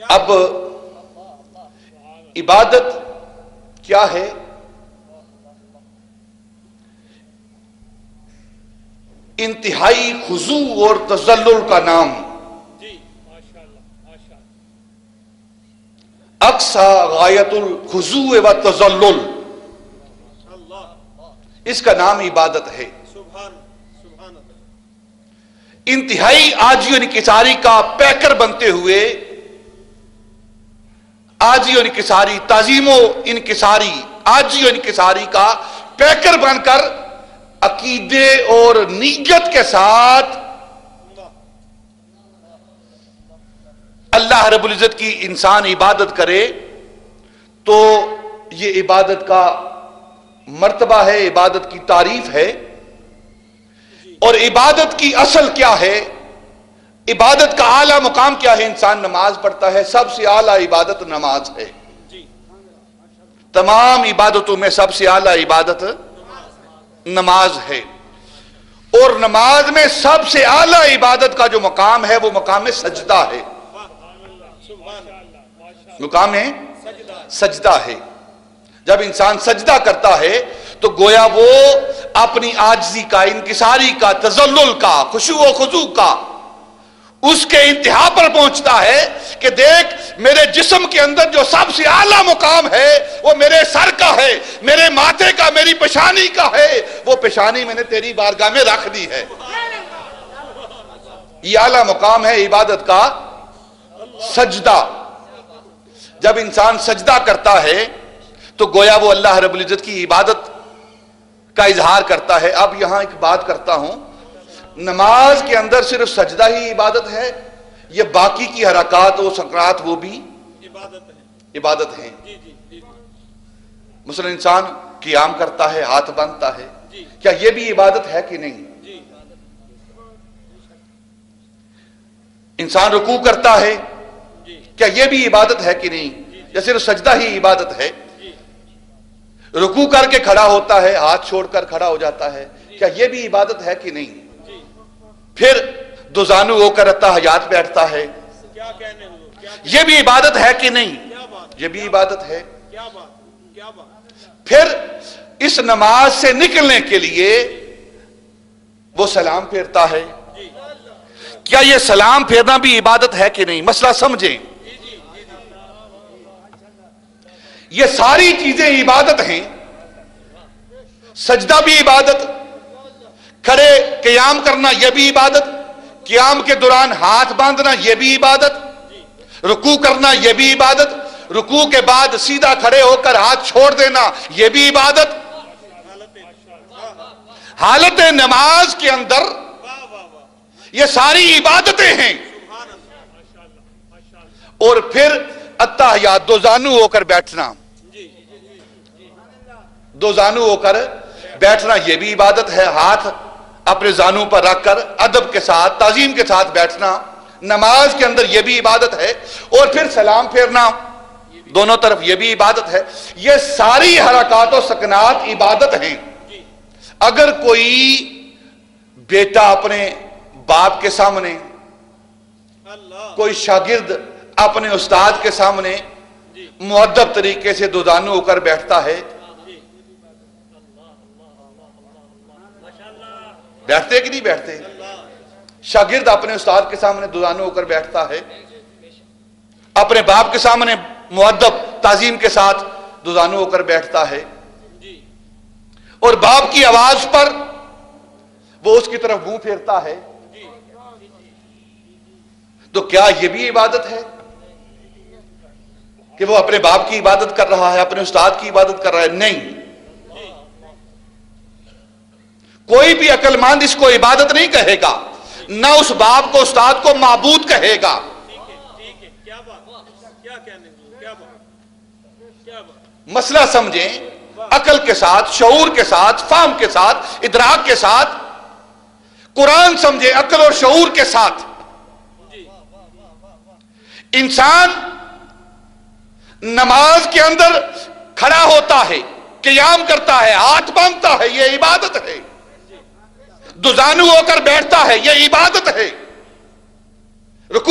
اب عبادت کیا ہے؟ انتہائی خضوع اور تذلل کا نام، اقصی غایت الخضوع و تذلل، اس کا نام عبادت ہے۔ انتہائی عاجزی و انکساری کا پیکر بنتے ہوئے، عاجزی و انکساری، تعظیم و انکساری، عاجزی و انکساری کا پیکر بن کر عقیدے اور نیت کے ساتھ اللہ رب العزت کی انسان عبادت کرے تو یہ عبادت کا مرتبہ ہے، عبادت کی تعریف ہے۔ اور عبادت کی اصل کیا ہے، عبادت کا اعلیٰ مقام کیا ہے؟ انسان نماز پڑھتا ہے، سب سے اعلیٰ عبادت نماز ہے۔ تمام عبادتوں میں سب سے اعلیٰ عبادت نماز ہے، اور نماز میں سب سے اعلیٰ عبادت کا جو مقام ہے وہ مقام سجدہ ہے، مقام سجدہ ہے۔ جب انسان سجدہ کرتا ہے تو گویا وہ اپنی عاجزی کا، انکساری کا، تذلل کا، خشوع و خضوع کا اس کے انتہا پر پہنچتا ہے کہ دیکھ میرے جسم کے اندر جو سب سے اعلیٰ مقام ہے وہ میرے سر کا ہے، میرے ماتھے کا، میری پیشانی کا ہے، وہ پیشانی میں نے تیری بارگاہ میں رکھ دی ہے۔ یہ اعلیٰ مقام ہے عبادت کا سجدہ۔ جب انسان سجدہ کرتا ہے تو گویا وہ اللہ رب العزت کی عبادت کا اظہار کرتا ہے۔ اب یہاں ایک بات کرتا ہوں، نماز کے اندر صرف سجدہ ہی عبادت ہے یا باقی کی حرکات و سکنات وہ بھی عبادت ہیں؟ مثلا انسان قیام کرتا ہے، ہاتھ باندھتا ہے، کیا یہ بھی عبادت ہے کہ نہیں؟ انسان رکوع کرتا ہے، کیا یہ بھی عبادت ہے کہ نہیں؟ یا صرف سجدہ ہی عبادت ہے؟ رکوع کر کے کھڑا ہوتا ہے، ہاتھ چھوڑ کر کھڑا ہو جاتا ہے، کیا یہ بھی عبادت ہے کہ نہیں؟ پھر دو زانو ہو کر اتحیات بیٹھتا ہے، یہ بھی عبادت ہے کہ نہیں؟ یہ بھی عبادت ہے۔ پھر اس نماز سے نکلنے کے لیے وہ سلام پھیرتا ہے، کیا یہ سلام پھیرنا بھی عبادت ہے کہ نہیں؟ مسئلہ سمجھیں، یہ ساری چیزیں عبادت ہیں۔ سجدہ بھی عبادت، کھڑے قیام کرنا یہ بھی عبادت، قیام کے دوران ہاتھ باندھنا یہ بھی عبادت، رکوع کرنا یہ بھی عبادت، رکوع کے بعد سیدھا کھڑے ہو کر ہاتھ چھوڑ دینا یہ بھی عبادت۔ حالت نماز کے اندر یہ ساری عبادتیں ہیں۔ اور پھر اتحیات، دو زانو ہو کر بیٹھنا، دو زانو ہو کر بیٹھنا یہ بھی عبادت ہے، ہاتھ اپنے زانو پر رکھ کر ادب کے ساتھ، تعظیم کے ساتھ بیٹھنا نماز کے اندر یہ بھی عبادت ہے۔ اور پھر سلام پھیرنا دونوں طرف یہ بھی عبادت ہے۔ یہ ساری حرکات و سکنات عبادت ہیں۔ اگر کوئی بیٹا اپنے باپ کے سامنے، کوئی شاگرد اپنے استاد کے سامنے مؤدب طریقے سے دو زانو ہو کر بیٹھتا ہے، بیٹھتے کہ نہیں بیٹھتے؟ شاگرد اپنے استاد کے سامنے دو زانو ہو کر بیٹھتا ہے، اپنے باپ کے سامنے مؤدب تعظیم کے ساتھ دو زانو ہو کر بیٹھتا ہے، اور باپ کی آواز پر وہ اس کی طرف منہ پھیرتا ہے، تو کیا یہ بھی عبادت ہے کہ وہ اپنے باپ کی عبادت کر رہا ہے، اپنے استاد کی عبادت کر رہا ہے؟ نہیں، کوئی بھی عقل مند اس کو عبادت نہیں کہے گا، نہ اس باپ کو استاد کو معبود کہے گا۔ مسئلہ سمجھیں، عقل کے ساتھ، شعور کے ساتھ، فہم کے ساتھ، ادراک کے ساتھ، قرآن سمجھیں عقل اور شعور کے ساتھ۔ انسان نماز کے اندر کھڑا ہوتا ہے، قیام کرتا ہے، ہاتھ باندھتا ہے، یہ عبادت ہے۔ دو زانو ہو کر بیٹھتا ہے، یہ عبادت ہے۔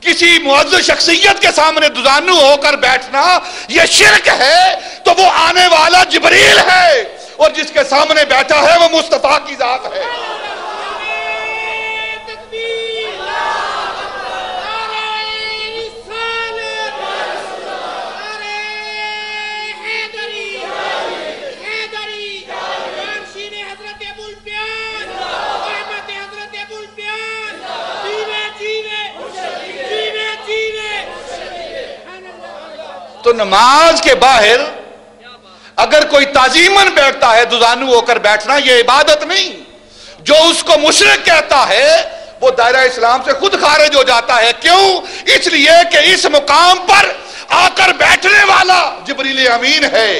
کسی معزز شخصیت کے سامنے دزانو ہو کر بیٹھنا یہ شرک ہے، تو وہ آنے والا جبریل ہے، اور جس کے سامنے بیٹھا ہے وہ مصطفیٰ کی ذات ہے۔ تو نماز کے باہر اگر کوئی تعظیماً بیٹھتا ہے، دزانو ہو کر بیٹھنا یہ عبادت نہیں۔ جو اس کو مشرک کہتا ہے وہ دائرہ اسلام سے خود خارج ہو جاتا ہے۔ کیوں؟ اس لیے کہ اس مقام پر آ کر بیٹھنے والا جبریل امین ہے،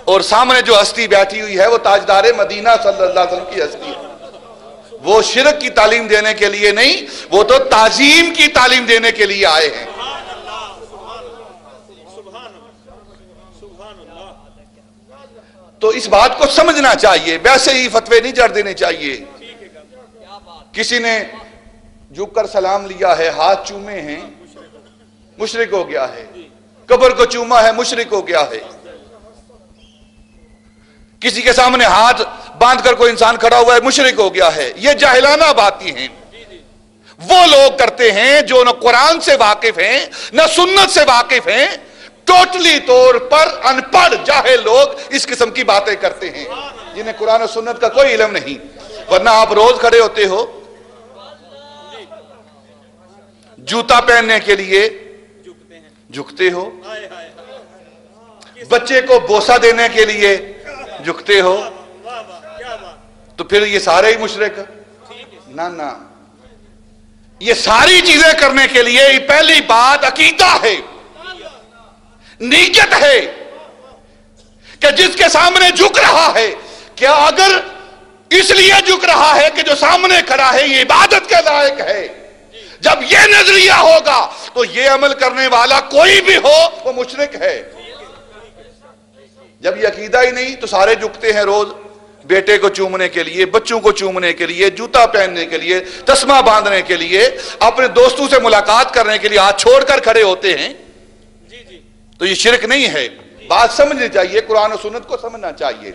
اور سامنے جو ہستی بیٹھی ہوئی ہے وہ تاجدار مدینہ صلی اللہ علیہ وسلم کی ہستی ہے۔ وہ شرک کی تعلیم دینے کے لیے نہیں، وہ تو تعظیم کی تعلیم دینے کے لیے آئے ہیں۔ تو اس بات کو سمجھنا چاہیے، ویسے ہی فتوے نہیں جڑ دینے چاہیے۔ کسی نے جھک کر سلام لیا ہے، ہاتھ چومے ہیں، مشرک ہو گیا ہے۔ قبر کو چوما ہے، مشرک ہو گیا ہے۔ کسی کے سامنے ہاتھ باندھ کر کوئی انسان کھڑا ہوا ہے، مشرک ہو گیا ہے۔ یہ جاہلانہ باتیں ہیں، وہ لوگ کرتے ہیں جو نہ قرآن سے واقف ہیں نہ سنت سے واقف ہیں۔ ٹوٹلی طور پر ان پڑھ جاہل لوگ اس قسم کی باتیں کرتے ہیں جنہیں قرآن و سنت کا کوئی علم نہیں۔ ورنہ آپ روز کھڑے ہوتے ہو جوتا پہننے کے لیے، جھکتے ہو، بچے کو بوسہ دینے کے لیے جھکتے ہو، تو پھر یہ سارے ہی مشرک؟ نہ، یہ ساری چیزیں کرنے کے لیے پہلی بات عقیدہ ہے، نیت ہے کہ جس کے سامنے جھک رہا ہے، کیا اگر اس لیے جھک رہا ہے کہ جو سامنے کھڑا ہے یہ عبادت کے لائق ہے، جب یہ نظریہ ہوگا تو یہ عمل کرنے والا کوئی بھی ہو وہ مشرک ہے۔ جب یہ عقیدہ ہی نہیں تو سارے جھکتے ہیں روز، بیٹے کو چومنے کے لیے، بچوں کو چومنے کے لیے، جوتا پہننے کے لیے، تسمہ باندھنے کے لیے، اپنے دوستوں سے ملاقات کرنے کے لیے ہاتھ چھوڑ کر کھڑے ہوتے ہیں، تو یہ شرک نہیں ہے۔ بات سمجھنی چاہیے، قرآن و سنت کو سمجھنا چاہیے۔